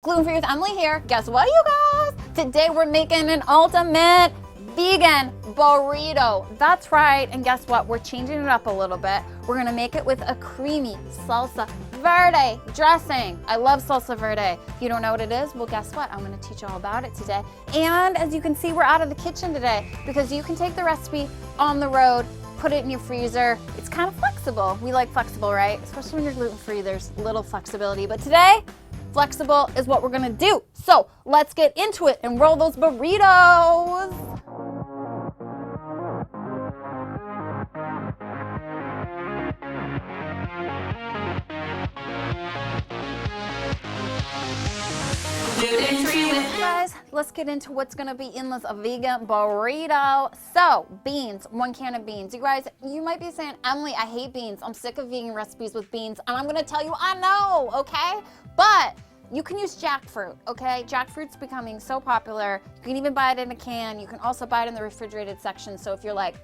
Gluten-free with Emily here. Guess what, you guys? Today we're making an ultimate vegan burrito. That's right. And guess what? We're changing it up a little bit. We're gonna make it with a creamy salsa verde dressing. I love salsa verde. If you don't know what it is, well, guess what? I'm gonna teach you all about it today. And as you can see, we're out of the kitchen today because you can take the recipe on the road, put it in your freezer. It's kind of flexible. We like flexible, right? Especially when you're gluten-free, there's little flexibility. But today, flexible is what we're gonna do. So let's get into it and roll those burritos. Guys, let's get into what's gonna be in this vegan burrito. So, beans, 1 can of beans. You guys, you might be saying, Emily, I hate beans. I'm sick of vegan recipes with beans. And I'm gonna tell you, I know, okay? But you can use jackfruit, okay? Jackfruit's becoming so popular. You can even buy it in a can. You can also buy it in the refrigerated section. So if you're like,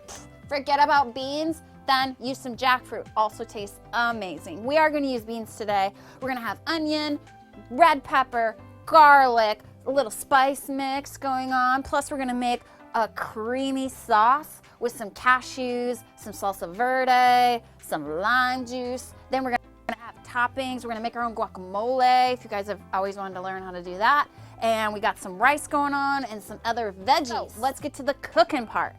forget about beans, then use some jackfruit. Also tastes amazing. We are gonna use beans today. We're gonna have onion, red pepper, garlic, a little spice mix going on. Plus we're gonna make a creamy sauce with some cashews, some salsa verde, some lime juice. Then we're gonna have toppings. We're gonna make our own guacamole if you guys have always wanted to learn how to do that. And we got some rice going on and some other veggies. So let's get to the cooking part.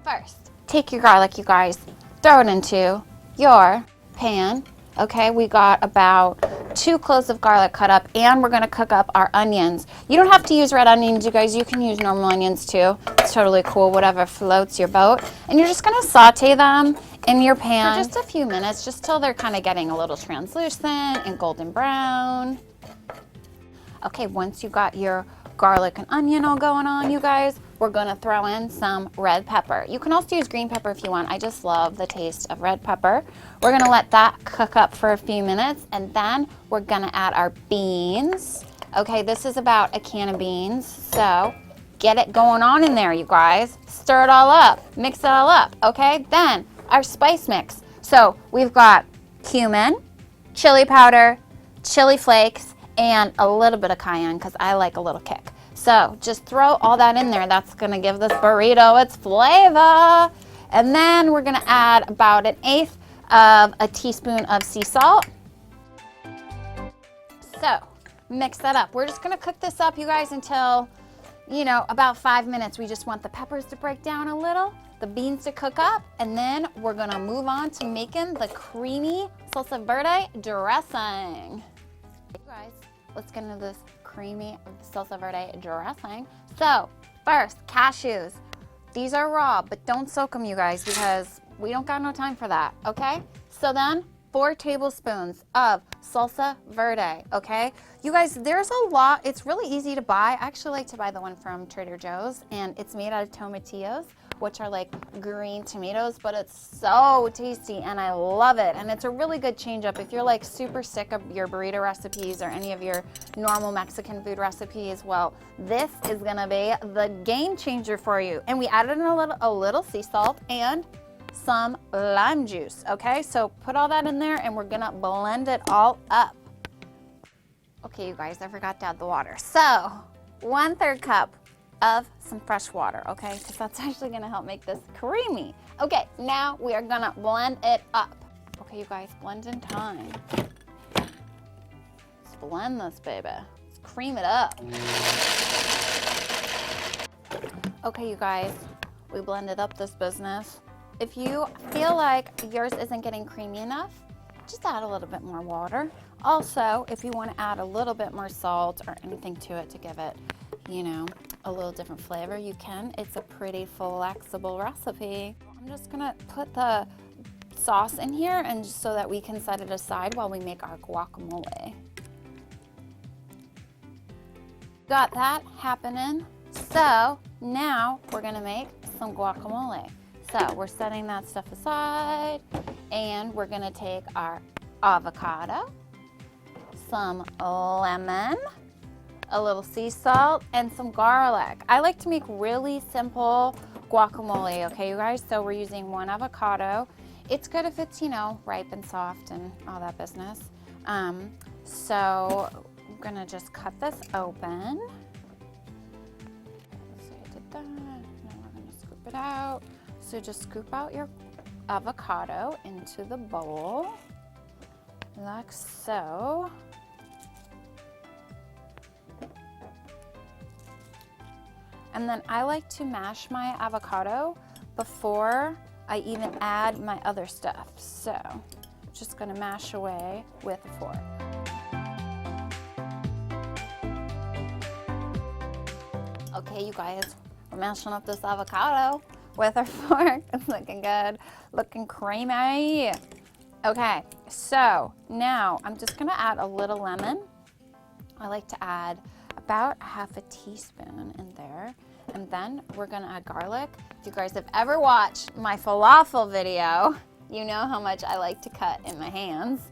First, take your garlic, you guys, throw it into your pan. Okay, we got about 2 cloves of garlic cut up, and we're gonna cook up our onions. You don't have to use red onions, you guys. You can use normal onions too. It's totally cool, whatever floats your boat. And you're just gonna saute them in your pan for just a few minutes, just till they're kind of getting a little translucent and golden brown. Okay, once you got your garlic and onion all going on, you guys, we're gonna throw in some red pepper. You can also use green pepper if you want. I just love the taste of red pepper. We're gonna let that cook up for a few minutes, and then we're gonna add our beans. Okay, this is about 1 can of beans, so get it going on in there, you guys. Stir it all up, mix it all up, okay? Then our spice mix. So we've got cumin, chili powder, chili flakes, and a little bit of cayenne because I like a little kick. So just throw all that in there. That's gonna give this burrito its flavor. And then we're gonna add about 1/8 of a teaspoon of sea salt. So mix that up. We're just gonna cook this up, you guys, until, you know, about 5 minutes. We just want the peppers to break down a little, the beans to cook up, and then we're gonna move on to making the creamy salsa verde dressing. You guys, let's get into this creamy salsa verde dressing. So first, cashews. These are raw, but don't soak them, you guys, because we don't got no time for that, okay? So then 4 tablespoons of salsa verde, okay? You guys, there's a lot. It's really easy to buy. I actually like to buy the one from Trader Joe's, and it's made out of tomatillos, which are like green tomatoes, but it's so tasty and I love it. And it's a really good change up if you're like super sick of your burrito recipes or any of your normal Mexican food recipes. Well, this is gonna be the game changer for you. And we added in a little sea salt and some lime juice, okay? So put all that in there and we're gonna blend it all up. Okay, you guys, I forgot to add the water. So 1/3 cup of some fresh water, okay? Because that's actually gonna help make this creamy. Okay, now we are gonna blend it up. Okay, you guys, blending time. Let's blend this, baby. Let's cream it up. Okay, you guys, we blended up this business. If you feel like yours isn't getting creamy enough, just add a little bit more water. Also, if you want to add a little bit more salt or anything to it to give it, you know, a little different flavor, you can. It's a pretty flexible recipe. I'm just gonna put the sauce in here and just so that we can set it aside while we make our guacamole. Got that happening. So now we're gonna make some guacamole. So we're setting that stuff aside and we're gonna take our avocado, some lemon, a little sea salt, and some garlic. I like to make really simple guacamole, okay, you guys? So we're using 1 avocado. It's good if it's, you know, ripe and soft and all that business. So I'm gonna just cut this open. So I did that. Now we're gonna scoop it out. So just scoop out your avocado into the bowl, like so. And then I like to mash my avocado before I even add my other stuff. So just gonna mash away with a fork. Okay, you guys, we're mashing up this avocado with our fork. It's looking good, looking creamy. Okay, so now I'm just gonna add a little lemon. I like to add about half a teaspoon in there. And then we're gonna add garlic. If you guys have ever watched my falafel video, you know how much I like to cut in my hands.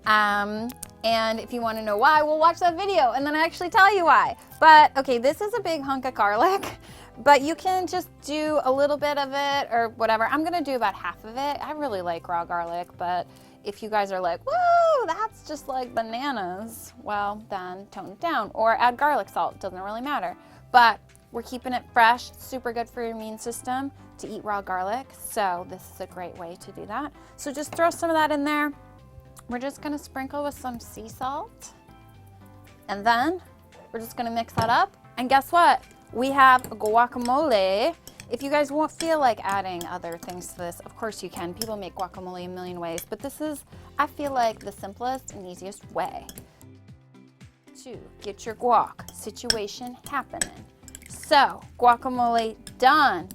And if you wanna know why, we'll watch that video and then I actually tell you why. But okay, this is a big hunk of garlic, but you can just do a little bit of it or whatever. I'm gonna do about half of it. I really like raw garlic, but if you guys are like, whoa, that's just like bananas, well, then tone it down or add garlic salt, doesn't really matter. But we're keeping it fresh, super good for your immune system to eat raw garlic. So this is a great way to do that. So just throw some of that in there. We're just gonna sprinkle with some sea salt. And then we're just gonna mix that up. And guess what? We have guacamole. If you guys won't feel like adding other things to this, of course you can. People make guacamole a million ways, but this is, I feel like, the simplest and easiest way to get your guac situation happening. So, guacamole done.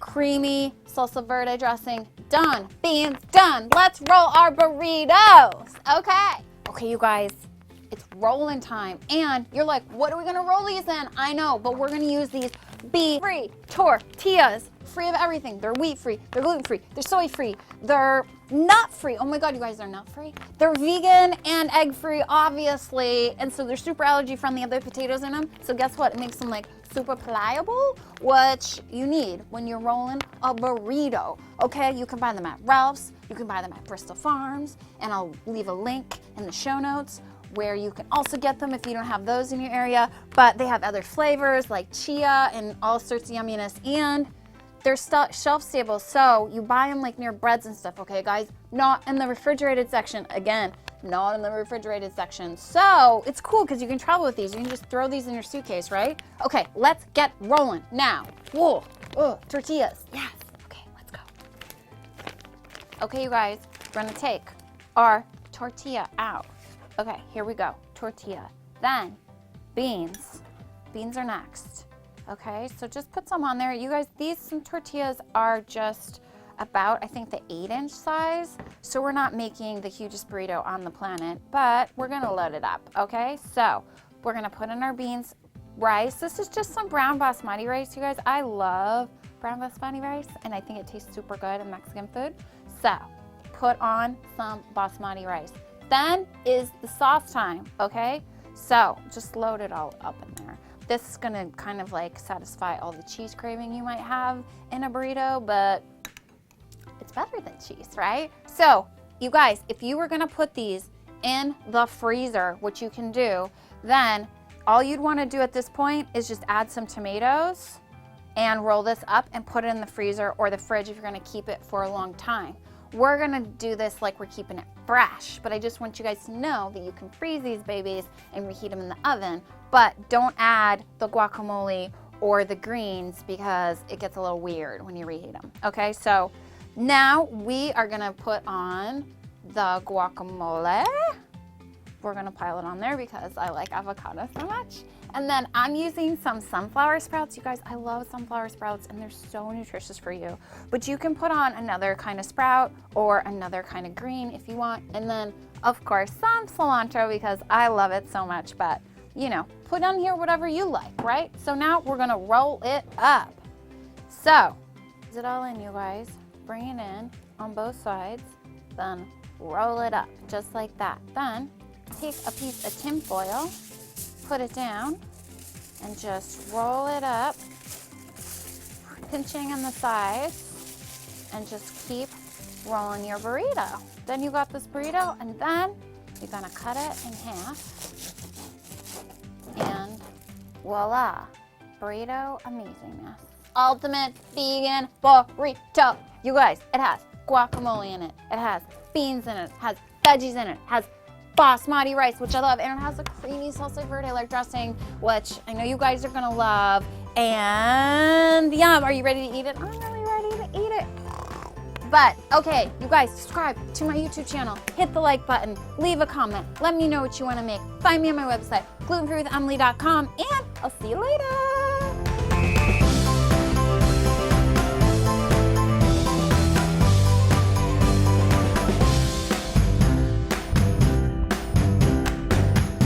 Creamy salsa verde dressing done. Beans done. Let's roll our burritos. Okay. Okay, you guys, it's rolling time. And you're like, what are we gonna roll these in? I know, but we're gonna use these bee-free tortillas. Free of everything. They're wheat-free, they're gluten-free, they're soy-free, they're nut-free. Oh my God, you guys, they're nut-free. They're vegan and egg-free, obviously. And so they're super allergy-friendly, have the potatoes in them. So guess what? It makes them like super pliable, which you need when you're rolling a burrito. Okay, you can buy them at Ralph's, you can buy them at Bristol Farms, and I'll leave a link in the show notes where you can also get them if you don't have those in your area. But they have other flavors like chia and all sorts of yumminess, and they're shelf stable, so you buy them like near breads and stuff, okay guys? Not in the refrigerated section. Again, not in the refrigerated section. So it's cool because you can travel with these. You can just throw these in your suitcase, right? Okay, let's get rolling now. Whoa, tortillas, yes. Okay, let's go. Okay, you guys, we're gonna take our tortilla out. Okay, here we go, tortilla. Then beans. Beans are next. Okay, so just put some on there. You guys, these tortillas are just about, I think, the 8-inch size. So we're not making the hugest burrito on the planet, but we're gonna load it up, okay? So we're gonna put in our beans, rice. This is just some brown basmati rice, you guys. I love brown basmati rice, and I think it tastes super good in Mexican food. So put on some basmati rice. Then is the sauce time, okay? So just load it all up in there. This is gonna kind of like satisfy all the cheese craving you might have in a burrito, but it's better than cheese, right? So you guys, if you were gonna put these in the freezer, which you can do, then all you'd wanna do at this point is just add some tomatoes and roll this up and put it in the freezer or the fridge if you're gonna keep it for a long time. We're gonna do this like we're keeping it fresh, but I just want you guys to know that you can freeze these babies and reheat them in the oven, but don't add the guacamole or the greens because it gets a little weird when you reheat them. Okay, so now we are gonna put on the guacamole. We're gonna pile it on there because I like avocado so much. And then I'm using some sunflower sprouts. You guys, I love sunflower sprouts and they're so nutritious for you. But you can put on another kind of sprout or another kind of green if you want. And then, of course, some cilantro because I love it so much. But, you know, put on here whatever you like, right? So now we're gonna roll it up. So, is it all in, you guys? Bring it in on both sides, then roll it up just like that. Then take a piece of tin foil, put it down, and just roll it up, pinching on the sides, and just keep rolling your burrito. Then you got this burrito, and then you're gonna cut it in half, Voila, burrito amazingness. Ultimate vegan burrito. You guys, it has guacamole in it. It has beans in it. It has veggies in it. It has basmati rice, which I love, and it has a creamy salsa verde like dressing, which I know you guys are gonna love. And yum, are you ready to eat it? I'm really ready to eat it. But okay, you guys, subscribe to my YouTube channel, hit the like button, leave a comment, let me know what you want to make. Find me on my website, glutenfreewithemily.com, and I'll see you later.